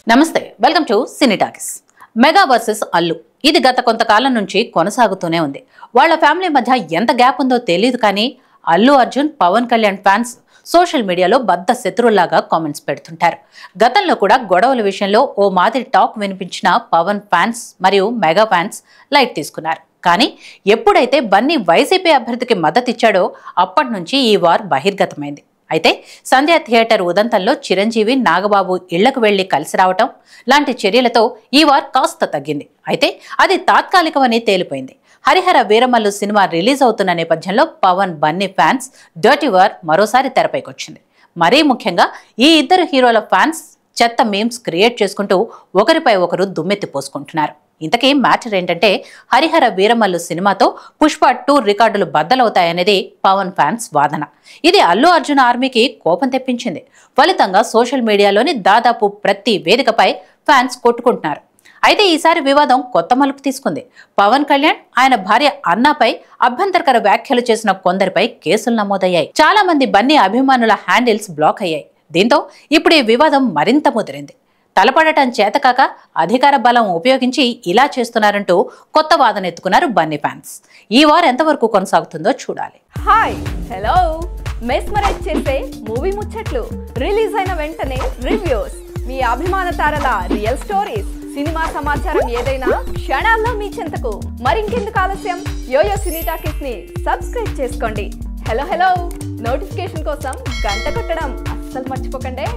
నమస్తే welcome to cine talkies. Mega versus Allu ఇది గత కొంతకాలం నుంచి కొనసాగుతూనే ఉంది. వాళ్ళ ఫ్యామిలీ మధ్య ఎంత గ్యాప్ ఉందో తెలియదు, కానీ అల్లు అర్జున్ పవన్ కళ్యాణ్ ఫ్యాన్స్ సోషల్ మీడియాలో బద్ద శత్రువుల్లాగా కామెంట్స్ పెడుతుంటారు. గతంలో కూడా గొడవల విషయంలో ఓ మాదిరి టాక్ వినిపించిన పవన్ ఫ్యాన్స్ మరియు మెగా ఫ్యాన్స్ లైట్ తీసుకున్నారు. కానీ ఎప్పుడైతే బన్నీ వైసీపీ అభ్యర్థికి మద్దతు ఇచ్చాడో అప్పటి నుంచి ఈ వార్ బహిర్గతమైంది. అయితే సంధ్య థియేటర్ ఉదంతంలో చిరంజీవి, నాగబాబు ఇళ్లకు వెళ్లి కలిసి రావటం లాంటి చర్యలతో ఈ వార్ కాస్త తగ్గింది. అయితే అది తాత్కాలికమని తేలిపోయింది. హరిహర వీరమల్లు సినిమా రిలీజ్ అవుతున్న నేపథ్యంలో Pawan Bunny fans dirty war మరోసారి తెరపైకొచ్చింది. మరీ ముఖ్యంగా ఈ ఇద్దరు హీరోల ఫ్యాన్స్ చెత్త మీమ్స్ క్రియేట్ చేసుకుంటూ ఒకరిపై ఒకరు దుమ్మెత్తి పోసుకుంటున్నారు. ఇంతకీ మ్యాటర్ ఏంటంటే, హరిహర వీరమల్లు సినిమాతో పుష్ప 2 రికార్డులు బద్దలవుతాయనేది పవన్ ఫ్యాన్స్ వాదన. ఇది అల్లు అర్జున్ ఆర్మీకి కోపం తెప్పించింది. ఫలితంగా సోషల్ మీడియాలోని దాదాపు ప్రతి వేదికపై ఫ్యాన్స్ కొట్టుకుంటున్నారు. అయితే ఈసారి వివాదం కొత్త మలుపు తీసుకుంది. పవన్ కళ్యాణ్, ఆయన భార్య అన్నాపై అభ్యంతరకర వ్యాఖ్యలు చేసిన కొందరిపై కేసులు నమోదయ్యాయి. చాలా మంది బన్నీ అభిమానుల హ్యాండిల్స్ బ్లాక్ అయ్యాయి. దీంతో ఇప్పుడు ఈ వివాదం మరింత ముదిరింది. తలపడటం చేతకాక అధికార బలం ఉపయోగించి ఇలా చేస్తున్నారంటూ కొత్త వాదన ఎత్తుకున్నారు బన్నీ ఫ్యాన్స్. ఈ వార్ ఎంతవరకు కొనసాగుతుందో చూడాలి. హాయ్ హలో మెస్మరైజ్ చేసే మూవీ ముచ్చట్లు, రిలీజ్ అయిన వెంటనే రివ్యూస్, మీ అభిమాన తారల రియల్ స్టోరీస్, సినిమా సమాచారం ఏదైనా క్షణాల్లో మీ చెంతకు. మరింకెందుకు ఆలస్యం, యోయో సినీ టాకీస్ ని సబ్స్క్రైబ్ చేసుకోండి. హలో నోటిఫికేషన్ కోసం గంట కొట్టడం అస్సలు మర్చిపోకండి.